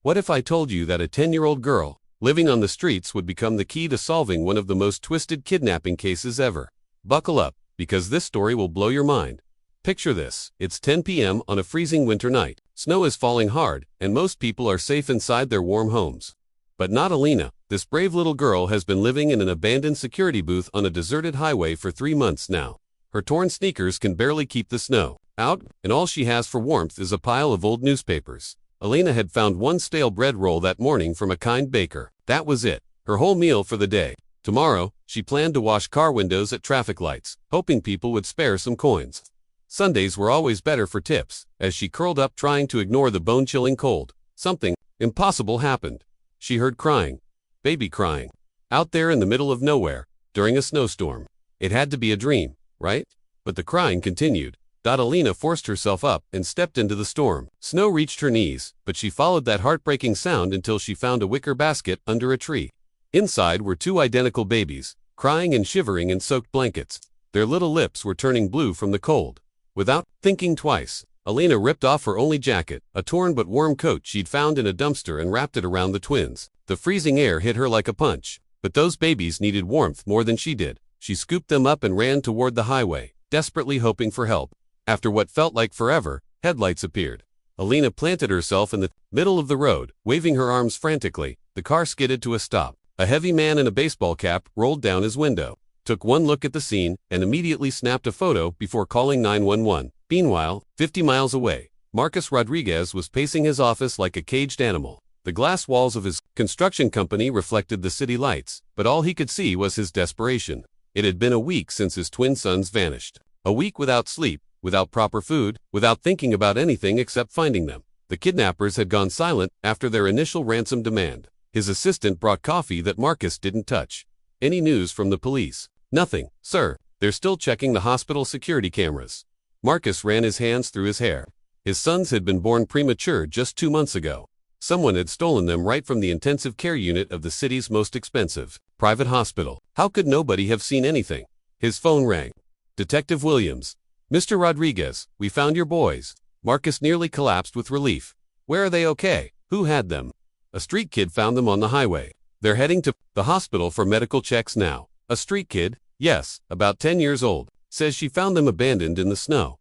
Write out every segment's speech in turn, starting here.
What if I told you that a 10-year-old girl living on the streets would become the key to solving one of the most twisted kidnapping cases ever? Buckle up, because this story will blow your mind. Picture this: it's 10 p.m. on a freezing winter night. Snow is falling hard, and most people are safe inside their warm homes. But not Alina. This brave little girl has been living in an abandoned security booth on a deserted highway for 3 months now. Her torn sneakers can barely keep the snow out, and all she has for warmth is a pile of old newspapers. Alina had found one stale bread roll that morning from a kind baker. That was it, her whole meal for the day. Tomorrow, she planned to wash car windows at traffic lights, hoping people would spare some coins. Sundays were always better for tips. As she curled up trying to ignore the bone-chilling cold, something impossible happened. She heard crying. Baby crying. Out there in the middle of nowhere, during a snowstorm. It had to be a dream, right? But the crying continued. Alina forced herself up and stepped into the storm. Snow reached her knees, but she followed that heartbreaking sound until she found a wicker basket under a tree. Inside were 2 identical babies, crying and shivering in soaked blankets. Their little lips were turning blue from the cold. Without thinking twice, Alina ripped off her only jacket, a torn but warm coat she'd found in a dumpster, and wrapped it around the twins. The freezing air hit her like a punch, but those babies needed warmth more than she did. She scooped them up and ran toward the highway, desperately hoping for help. After what felt like forever, headlights appeared. Alina planted herself in the middle of the road, waving her arms frantically. The car skidded to a stop. A heavy man in a baseball cap rolled down his window, took one look at the scene, and immediately snapped a photo before calling 911. Meanwhile, 50 miles away, Marcus Rodriguez was pacing his office like a caged animal. The glass walls of his construction company reflected the city lights, but all he could see was his desperation. It had been a week since his twin sons vanished. A week without sleep, without proper food, without thinking about anything except finding them. The kidnappers had gone silent after their initial ransom demand. His assistant brought coffee that Marcus didn't touch. Any news from the police? Nothing, sir. They're still checking the hospital security cameras. Marcus ran his hands through his hair. His sons had been born premature just 2 months ago. Someone had stolen them right from the intensive care unit of the city's most expensive private hospital. How could nobody have seen anything? His phone rang. Detective Williams. Mr. Rodriguez, we found your boys. Marcus nearly collapsed with relief. Where are they? Okay? Who had them? A street kid found them on the highway. They're heading to the hospital for medical checks now. A street kid? Yes, about 10 years old. Says she found them abandoned in the snow.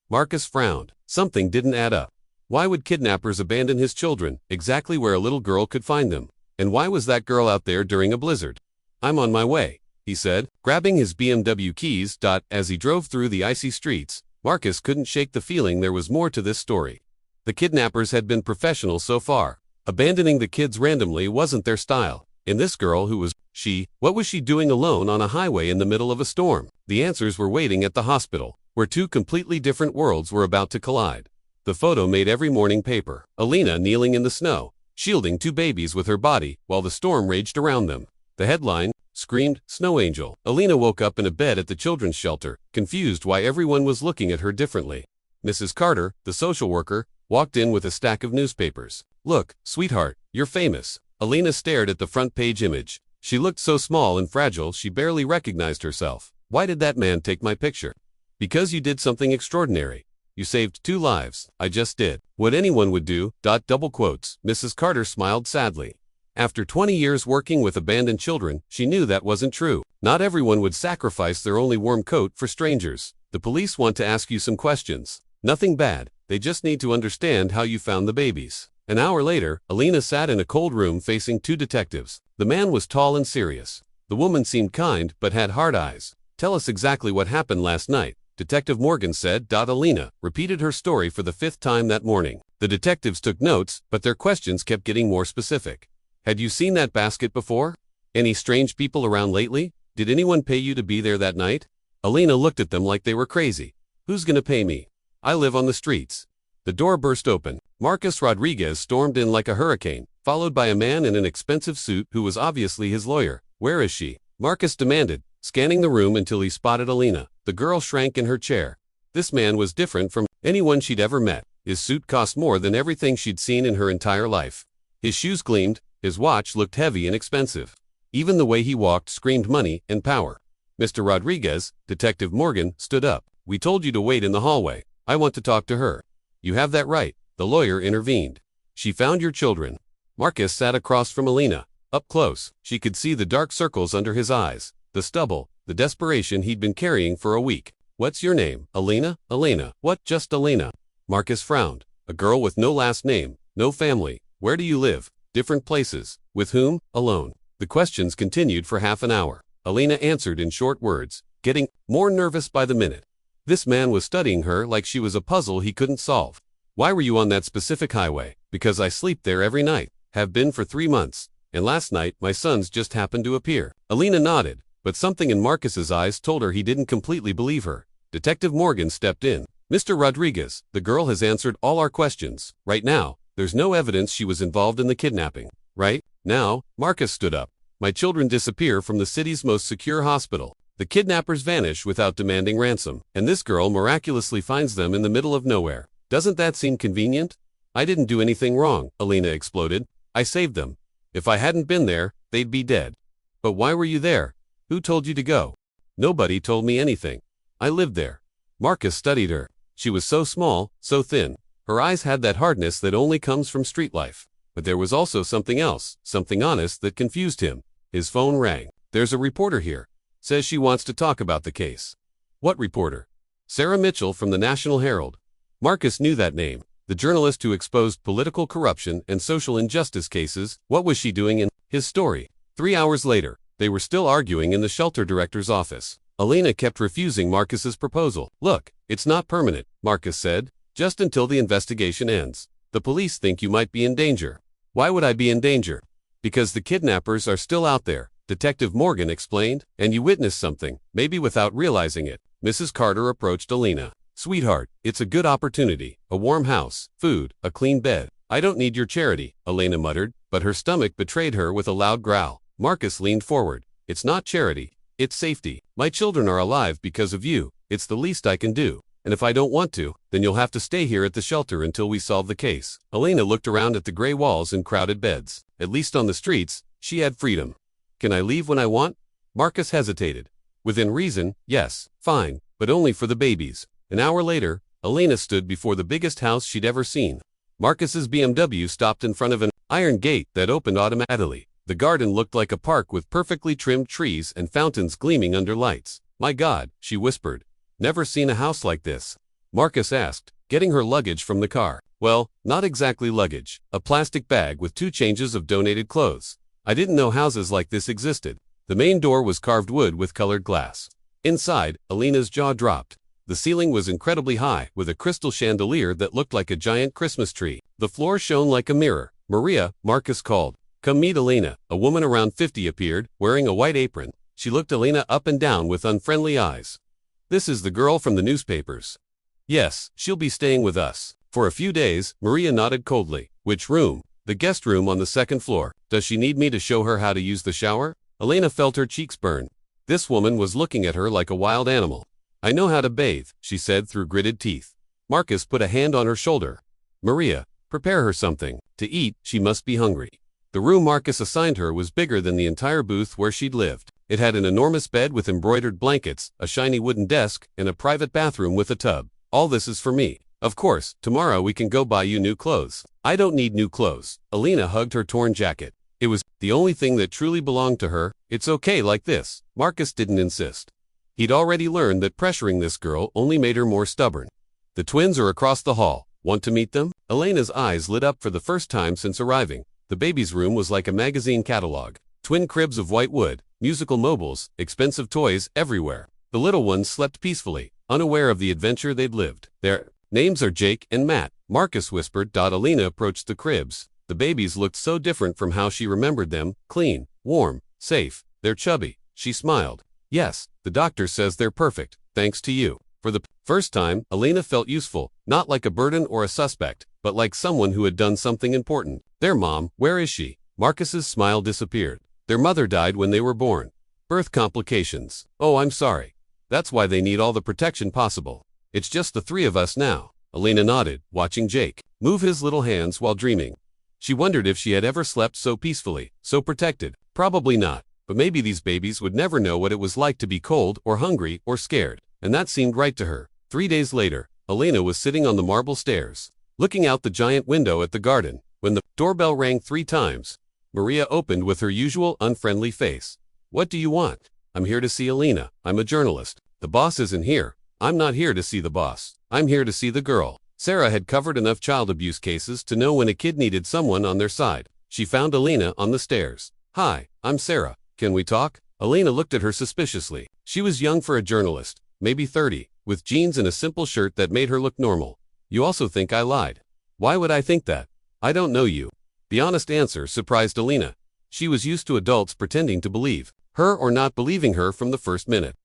Marcus frowned. Something didn't add up. Why would kidnappers abandon his children exactly where a little girl could find them? And why was that girl out there during a blizzard? I'm on my way, he said, grabbing his BMW keys. As he drove through the icy streets, Marcus couldn't shake the feeling there was more to this story. The kidnappers had been professional so far. Abandoning the kids randomly wasn't their style. And this girl, who was she? What was she doing alone on a highway in the middle of a storm? The answers were waiting at the hospital, where 2 completely different worlds were about to collide. The photo made every morning paper. Alina kneeling in the snow, shielding 2 babies with her body while the storm raged around them. The headline screamed, "Snow Angel." Alina woke up in a bed at the children's shelter, confused why everyone was looking at her differently. Mrs. Carter, the social worker, walked in with a stack of newspapers. "Look, sweetheart, you're famous." Alina stared at the front page image. She looked so small and fragile she barely recognized herself. "Why did that man take my picture?" "Because you did something extraordinary. You saved 2 lives. I just did what anyone would do." Double quotes. Mrs. Carter smiled sadly. After 20 years working with abandoned children, she knew that wasn't true. Not everyone would sacrifice their only warm coat for strangers. The police want to ask you some questions. Nothing bad. They just need to understand how you found the babies. An hour later, Alina sat in a cold room facing 2 detectives. The man was tall and serious. The woman seemed kind but had hard eyes. "Tell us exactly what happened last night," Detective Morgan said. Alina repeated her story for the 5th time that morning. The detectives took notes, but their questions kept getting more specific. "Had you seen that basket before? Any strange people around lately? Did anyone pay you to be there that night?" Alina looked at them like they were crazy. "Who's gonna pay me? I live on the streets." The door burst open. Marcus Rodriguez stormed in like a hurricane, followed by a man in an expensive suit who was obviously his lawyer. "Where is she?" Marcus demanded, scanning the room until he spotted Alina. The girl shrank in her chair. This man was different from anyone she'd ever met. His suit cost more than everything she'd seen in her entire life. His shoes gleamed, his watch looked heavy and expensive. Even the way he walked screamed money and power. "Mr. Rodriguez," Detective Morgan stood up. "We told you to wait in the hallway. I want to talk to her." "You have that right," the lawyer intervened. "She found your children. Marcus sat across from Alina. Up close, she could see the dark circles under his eyes, the stubble, the desperation he'd been carrying for a week. "What's your name, Alina?" "Elena." "What, just Alina?" Marcus frowned. "A girl with no last name, no family. Where do you live?" "Different places." "With whom?" "Alone." The questions continued for half an hour. Alina answered in short words, getting more nervous by the minute. This man was studying her like she was a puzzle he couldn't solve. "Why were you on that specific highway?" "Because I sleep there every night. Have been for 3 months. And last night, my sons just happened to appear." Alina nodded, but something in Marcus's eyes told her he didn't completely believe her. Detective Morgan stepped in. "Mr. Rodriguez, the girl has answered all our questions. Right now, there's no evidence she was involved in the kidnapping." "Right now?" Marcus stood up. "My children disappear from the city's most secure hospital. The kidnappers vanish without demanding ransom, and this girl miraculously finds them in the middle of nowhere. Doesn't that seem convenient?" "I didn't do anything wrong," Alina exploded. "I saved them. If I hadn't been there, they'd be dead." "But why were you there? Who told you to go?" "Nobody told me anything. I lived there." Marcus studied her. She was so small, so thin. Her eyes had that hardness that only comes from street life. But there was also something else, something honest that confused him. His phone rang. "There's a reporter here. Says she wants to talk about the case." "What reporter?" "Sarah Mitchell from the National Herald." Marcus knew that name. The journalist who exposed political corruption and social injustice cases. What was she doing in his story? 3 hours later, they were still arguing in the shelter director's office. Alina kept refusing Marcus's proposal. "Look, it's not permanent," Marcus said. "Just until the investigation ends. The police think you might be in danger." "Why would I be in danger?" "Because the kidnappers are still out there," Detective Morgan explained. "And you witnessed something, maybe without realizing it." Mrs. Carter approached Alina. "Sweetheart, it's a good opportunity. A warm house, food, a clean bed. I don't need your charity," Alina muttered, but her stomach betrayed her with a loud growl. Marcus leaned forward. "It's not charity. It's safety. My children are alive because of you. It's the least I can do. And if I don't want to, then you'll have to stay here at the shelter until we solve the case." Alina looked around at the gray walls and crowded beds. At least on the streets, she had freedom. "Can I leave when I want?" Marcus hesitated. "Within reason, yes, fine, but only for the babies." An hour later, Alina stood before the biggest house she'd ever seen. Marcus's BMW stopped in front of an iron gate that opened automatically. The garden looked like a park with perfectly trimmed trees and fountains gleaming under lights. "My God," she whispered. "Never seen a house like this." Marcus asked, getting her luggage from the car. "Well, not exactly luggage. A plastic bag with 2 changes of donated clothes. I didn't know houses like this existed." The main door was carved wood with colored glass. Inside, Alina's jaw dropped. The ceiling was incredibly high, with a crystal chandelier that looked like a giant Christmas tree. The floor shone like a mirror. "Maria," Marcus called. "Come meet Alina." A woman around 50 appeared, wearing a white apron. She looked Alina up and down with unfriendly eyes. "This is the girl from the newspapers." "Yes, she'll be staying with us for a few days." Maria nodded coldly. "Which room?" "The guest room on the 2nd floor." "Does she need me to show her how to use the shower?" Alina felt her cheeks burn. This woman was looking at her like a wild animal. "I know how to bathe," she said through gritted teeth. Marcus put a hand on her shoulder. "Maria, prepare her something to eat. She must be hungry." The room Marcus assigned her was bigger than the entire booth where she'd lived. It had an enormous bed with embroidered blankets, a shiny wooden desk, and a private bathroom with a tub. "All this is for me. Of course, tomorrow we can go buy you new clothes." "I don't need new clothes." Alina hugged her torn jacket. It was the only thing that truly belonged to her. "It's okay like this." Marcus didn't insist. He'd already learned that pressuring this girl only made her more stubborn. "The twins are across the hall. Want to meet them?" Elena's eyes lit up for the first time since arriving. The baby's room was like a magazine catalog. Twin cribs of white wood, musical mobiles, expensive toys everywhere. The little ones slept peacefully, unaware of the adventure they'd lived. "Their names are Jake and Matt," Marcus whispered. Alina approached the cribs. The babies looked so different from how she remembered them. Clean, warm, safe. "They're chubby." She smiled. "Yes, the doctor says they're perfect, thanks to you." For the first time, Alina felt useful, not like a burden or a suspect, but like someone who had done something important. "Their mom, where is she?" Marcus's smile disappeared. "Their mother died when they were born. Birth complications." "Oh, I'm sorry. That's why they need all the protection possible. It's just the 3 of us now." Alina nodded, watching Jake move his little hands while dreaming. She wondered if she had ever slept so peacefully, so protected. Probably not, but maybe these babies would never know what it was like to be cold or hungry or scared, and that seemed right to her. 3 days later, Alina was sitting on the marble stairs, looking out the giant window at the garden, when When the doorbell rang 3 times, Maria opened with her usual unfriendly face. "What do you want?" "I'm here to see Alina. I'm a journalist." "The boss isn't here." "I'm not here to see the boss. I'm here to see the girl." Sarah had covered enough child abuse cases to know when a kid needed someone on their side. She found Alina on the stairs. "Hi, I'm Sarah. Can we talk?" Alina looked at her suspiciously. She was young for a journalist, maybe 30, with jeans and a simple shirt that made her look normal. "You also think I lied?" "Why would I think that? I don't know you." The honest answer surprised Alina. She was used to adults pretending to believe her or not believing her from the first minute.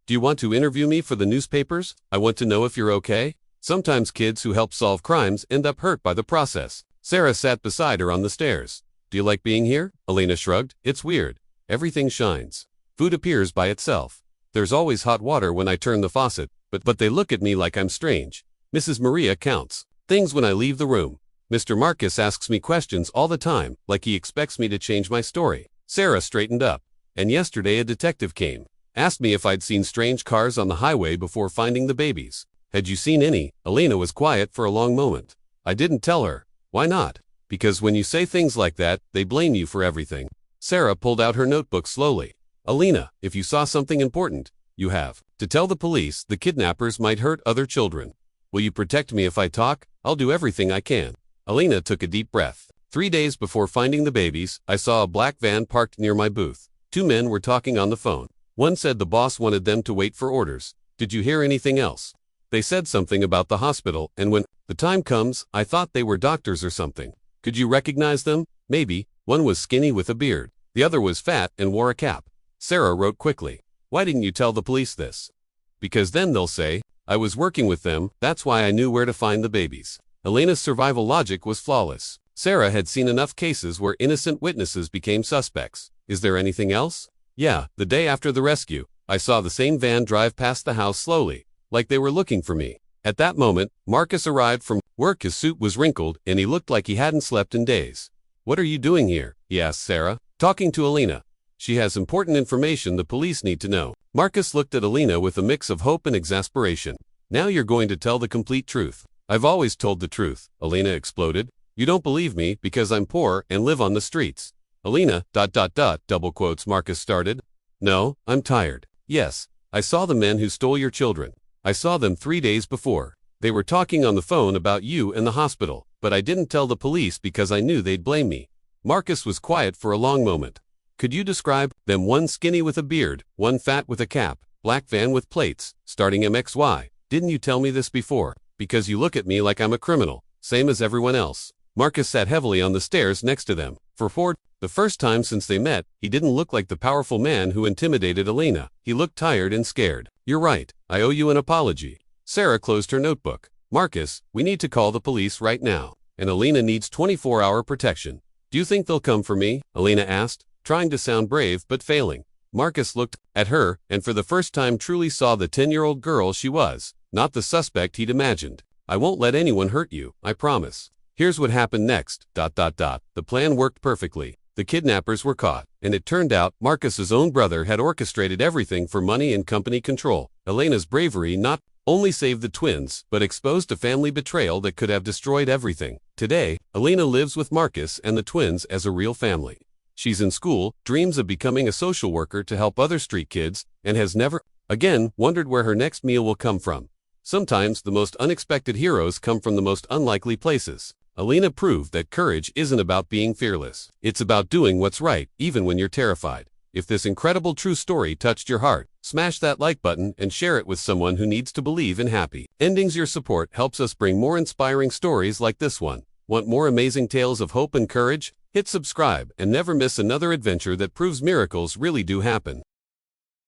"Do you want to interview me for the newspapers? I want to know if you're okay." Sometimes kids who help solve crimes end up hurt by the process. Sarah sat beside her on the stairs. "Do you like being here?" Alina shrugged. "It's weird. Everything shines. Food appears by itself. There's always hot water when I turn the faucet, but they look at me like I'm strange. Mrs. Maria counts things when I leave the room. Mr. Marcus asks me questions all the time, like he expects me to change my story." Sarah straightened up. "And yesterday a detective came. Asked me if I'd seen strange cars on the highway before finding the babies." "Had you seen any?" Alina was quiet for a long moment. "I didn't tell her." "Why not?" "Because when you say things like that, they blame you for everything." Sarah pulled out her notebook slowly. "Alina, if you saw something important, you have to tell the police. The kidnappers might hurt other children. Will you protect me if I talk? I'll do everything I can." Alina took a deep breath. 3 days before finding the babies, I saw a black van parked near my booth. 2 men were talking on the phone. One said the boss wanted them to wait for orders. Did you hear anything else? They said something about the hospital, and when the time comes, I thought they were doctors or something. Could you recognize them? Maybe. One was skinny with a beard. The other was fat and wore a cap. Sarah wrote quickly. "Why didn't you tell the police this?" "Because then they'll say I was working with them. That's why I knew where to find the babies." Alina's survival logic was flawless. Sarah had seen enough cases where innocent witnesses became suspects. "Is there anything else?" "Yeah, the day after the rescue, I saw the same van drive past the house slowly, like they were looking for me. At that moment, Marcus arrived from work. His suit was wrinkled, and he looked like he hadn't slept in days." "What are you doing here?" he asked Sarah. "Talking to Alina. She has important information the police need to know." Marcus looked at Alina with a mix of hope and exasperation. "Now you're going to tell the complete truth." "I've always told the truth," Alina exploded. "You don't believe me because I'm poor and live on the streets." "Alina, .. double quotes Marcus started. "No, I'm tired. Yes, I saw the men who stole your children. I saw them 3 days before. They were talking on the phone about you and the hospital, but I didn't tell the police because I knew they'd blame me." Marcus was quiet for a long moment. "Could you describe them? One skinny with a beard, one fat with a cap, black van with plates, starting MXY. Didn't you tell me this before? Because you look at me like I'm a criminal, same as everyone else." Marcus sat heavily on the stairs next to them. For the first time since they met, he didn't look like the powerful man who intimidated Alina. He looked tired and scared. "You're right. I owe you an apology." Sarah closed her notebook. "Marcus, we need to call the police right now. And Alina needs 24-hour protection." "Do you think they'll come for me?" Alina asked, trying to sound brave but failing. Marcus looked at her and for the first time truly saw the 10-year-old girl she was, not the suspect he'd imagined. "I won't let anyone hurt you, I promise." Here's what happened next. ... The plan worked perfectly. The kidnappers were caught, and it turned out Marcus's own brother had orchestrated everything for money and company control. Alina's bravery not only saved the twins, but exposed a family betrayal that could have destroyed everything. Today, Alina lives with Marcus and the twins as a real family. She's in school, dreams of becoming a social worker to help other street kids, and has never again wondered where her next meal will come from. Sometimes the most unexpected heroes come from the most unlikely places. Alina proved that courage isn't about being fearless. It's about doing what's right, even when you're terrified. If this incredible true story touched your heart, smash that like button and share it with someone who needs to believe in happy endings. Your support helps us bring more inspiring stories like this one. Want more amazing tales of hope and courage? Hit subscribe and never miss another adventure that proves miracles really do happen.